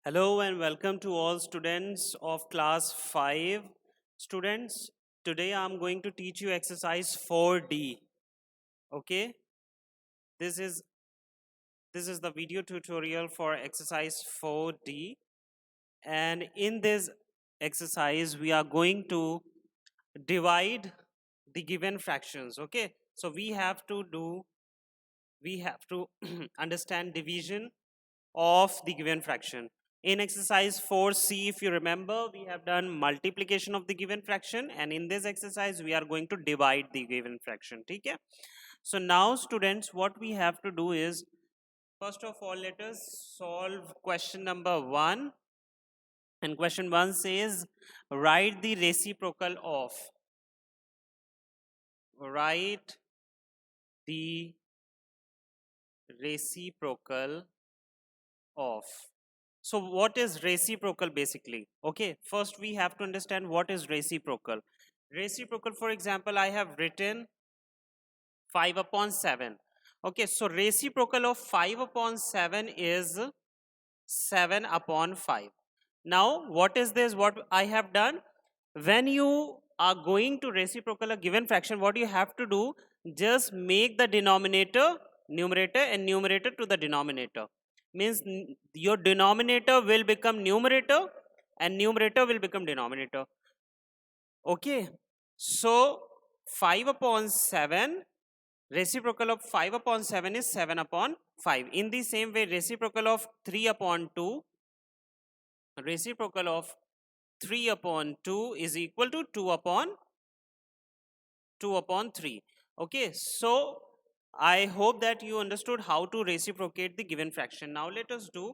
Hello and welcome to all students of class 5. Students, today I'm going to teach you exercise 4D. Okay? This is this is the video tutorial for exercise 4D, and in this exercise we are going to divide the given fractions. Okay? So we have to understand division of the given fraction. In exercise 4C, if you remember, we have done multiplication of the given fraction, and in this exercise we are going to divide the given fraction. Okay? So now students, what we have to do is, first of all, let us solve question number 1. And question 1 says, write the reciprocal of. Write the reciprocal of. So what is reciprocal basically? Okay, first we have to understand what is reciprocal. Reciprocal, for example, I have written 5 upon 7. Okay, so reciprocal of 5 upon 7 is 7 upon 5. Now, what is this? What I have done? When you are going to reciprocal a given fraction, what you have to do, just make the denominator numerator and numerator to the denominator. Means your denominator will become numerator and numerator will become denominator. Okay, so 5 upon 7, reciprocal of 5 upon 7 is 7 upon 5. In the same way, reciprocal of 3 upon 2, reciprocal of 3 upon 2 is equal to 2 upon 3. Okay, so I hope that you understood how to reciprocate the given fraction. Now let us do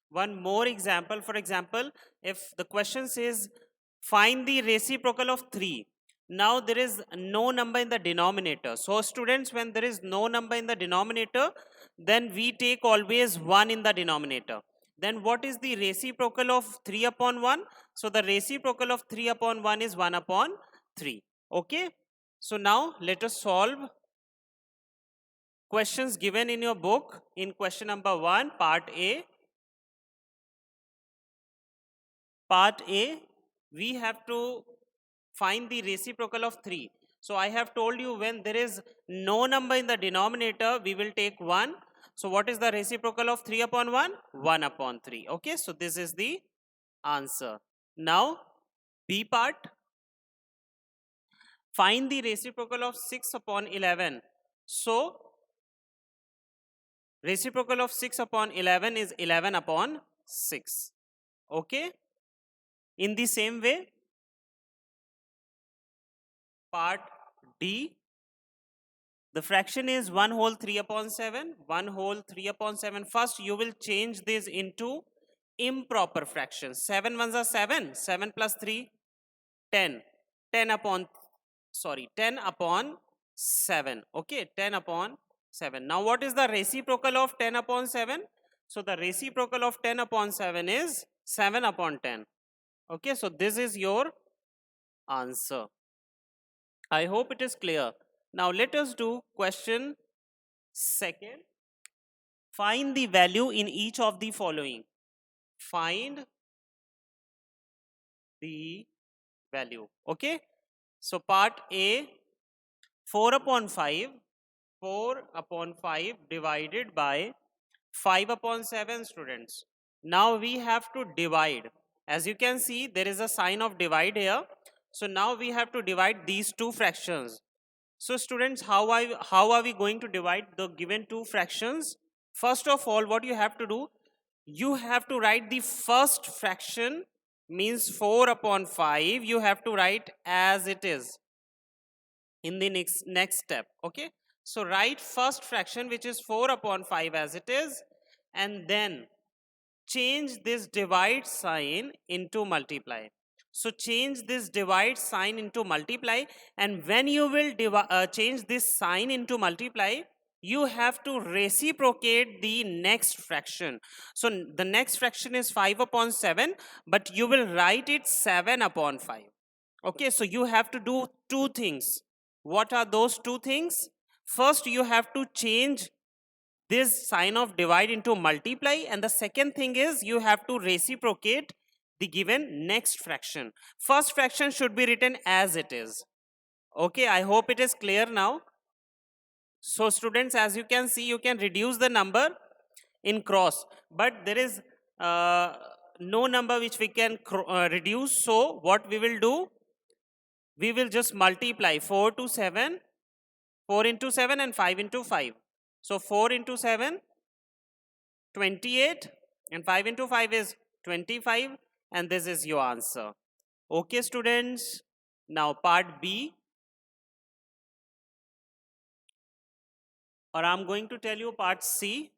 one more example. For example, if the question says find the reciprocal of 3. Now there is no number in the denominator. So students, when there is no number in the denominator, then we take always 1 in the denominator. Then what is the reciprocal of 3 upon 1? So the reciprocal of 3 upon 1 is 1 upon 3. Okay. So now let us solve questions given in your book. In question number 1, part A. Part A, we have to find the reciprocal of 3. So I have told you, when there is no number in the denominator, we will take 1. So what is the reciprocal of 3 upon 1? 1 upon 3. Okay, so this is the answer. Now, B part, find the reciprocal of 6 upon 11. So, reciprocal of 6 upon 11 is 11 upon 6. Okay. In the same way, part D, the fraction is 1 whole 3 upon 7. 1 whole 3 upon 7. First, you will change this into improper fractions. 7 ones are 7. 7 plus 3, 10. 10 upon 7. Okay, 10 upon 7. Now what is the reciprocal of 10 upon 7? So the reciprocal of 10 upon 7 is 7 upon 10. Okay, so this is your answer. I hope it is clear. Now let us do question second. Find the value in each of the following. Find the value. Okay, so part A, 4 upon 5. 4 upon 5 divided by 5 upon 7, students. Now we have to divide. As you can see, there is a sign of divide here. So now we have to divide these two fractions. So students, how are we going to divide the given two fractions? First of all, what you have to do, you have to write the first fraction, means 4 upon 5, you have to write as it is in the next step. Okay, so write first fraction, which is 4 upon 5, as it is, and then change this divide sign into multiply. So change this divide sign into multiply, and when you will change this sign into multiply, you have to reciprocate the next fraction. So the next fraction is 5 upon 7, but you will write it 7 upon 5. Okay, so you have to do two things. What are those two things? First, you have to change this sign of divide into multiply, and the second thing is you have to reciprocate the given next fraction. First fraction should be written as it is. Okay, I hope it is clear now. So students, as you can see, you can reduce the number in cross, but there is no number which we can reduce. So what we will do, we will just multiply 4 to 7, 4 into 7 and 5 into 5. So 4 into 7, 28, and 5 into 5 is 25, and this is your answer. Okay students, now part B, or I'm going to tell you part C,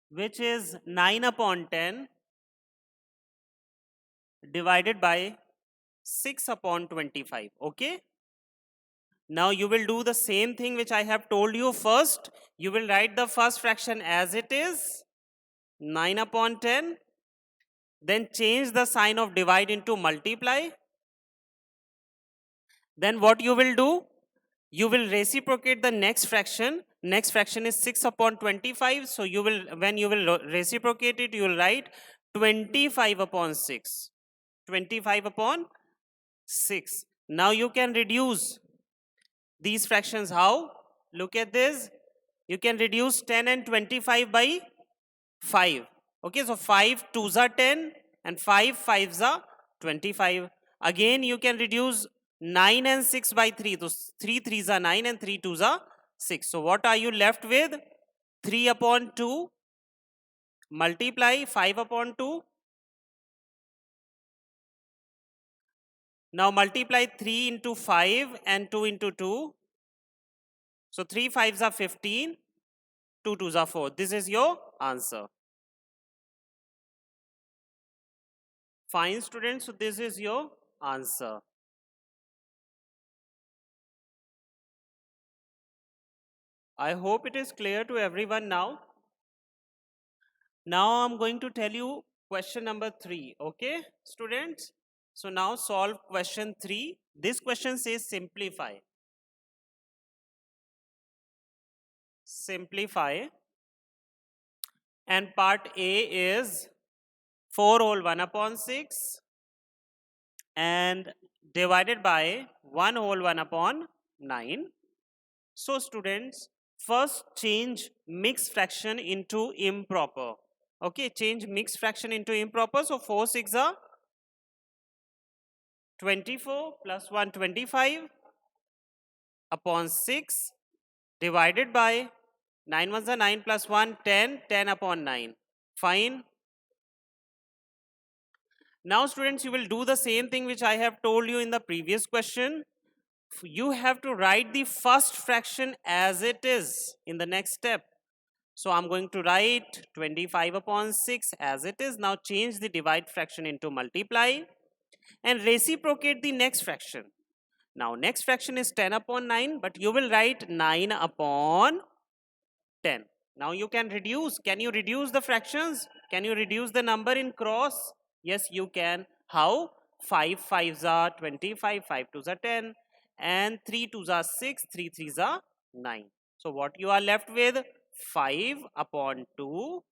which is 9 upon 10 divided by 6 upon 25. Okay, now you will do the same thing which I have told you. First you will write the first fraction as it is, 9 upon 10, then change the sign of divide into multiply. Then what you will do, you will reciprocate the next fraction. Next fraction is 6 upon 25. So you will, when you will reciprocate it, you will write 25 upon 6. 25 upon 6. Now you can reduce these fractions. How? Look at this. You can reduce 10 and 25 by 5. Okay, so 5 2s are 10 and 5 5s are 25. Again, you can reduce 9 and 6 by 3. So 3 3s are 9 and 3 2s are 6. So what are you left with? 3 upon 2 multiply 5 upon 2. Now multiply 3 into 5 and 2 into 2. So 3 5s are 15, 2 2s are 4. This is your answer. Fine students, so this is your answer. I hope it is clear to everyone now. Now I'm going to tell you question number 3. Okay, students? So now solve question 3. This question says simplify. Simplify. And part A is 4 whole 1 upon 6 and divided by 1 whole 1 upon 9. So students, first change mixed fraction into improper. Okay, change mixed fraction into improper. So 4 6 are 24 plus 1 25 upon 6 divided by 9 1s are 9 plus 1 10, 10 upon 9. Fine. Now students, you will do the same thing which I have told you in the previous question. You have to write the first fraction as it is in the next step. So I'm going to write 25 upon 6 as it is. Now change the divide fraction into multiply and reciprocate the next fraction. Now next fraction is 10 upon 9, but you will write 9 upon 10. Now you can reduce. Can you reduce the fractions? Can you reduce the number in cross? Yes, you can. How? 5 5s are 25, 5 2s are 10, and 3 2s are 6, 3 3s are 9. So what you are left with? 5 upon 2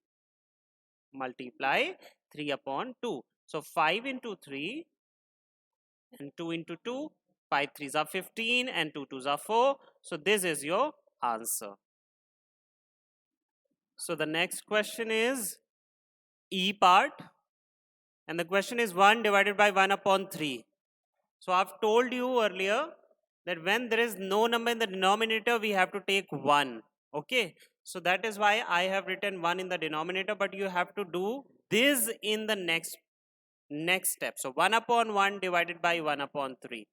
multiply 3 upon 2. So 5 into 3 and 2 into 2, 5 3s are 15 and 2 2s are 4. So this is your answer. So the next question is E part, and the question is 1 divided by 1 upon 3. So I've told you earlier that when there is no number in the denominator, we have to take 1. Okay, so that is why I have written 1 in the denominator, but you have to do this in the next step. So 1 upon 1 divided by 1 upon 3.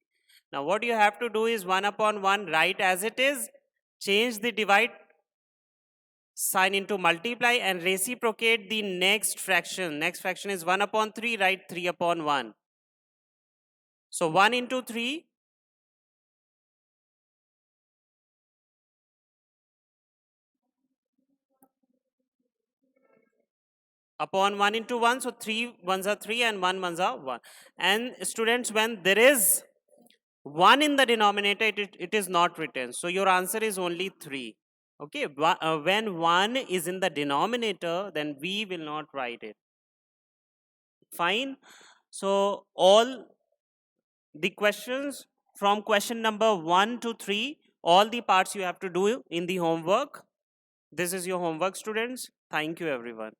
Now what you have to do is 1 upon 1 write as it is, change the divide sign into multiply and reciprocate the next fraction. Next fraction is 1 upon 3, write 3 upon 1. So 1 into 3 upon 1 into 1. So 3 1s are 3 and 1 1s are 1. And students, when there is 1 in the denominator, it is not written. So your answer is only 3. Okay, when 1 is in the denominator, then we will not write it. Fine. So all the questions from question number 1 to 3, all the parts you have to do in the homework. This is your homework, students. Thank you, everyone.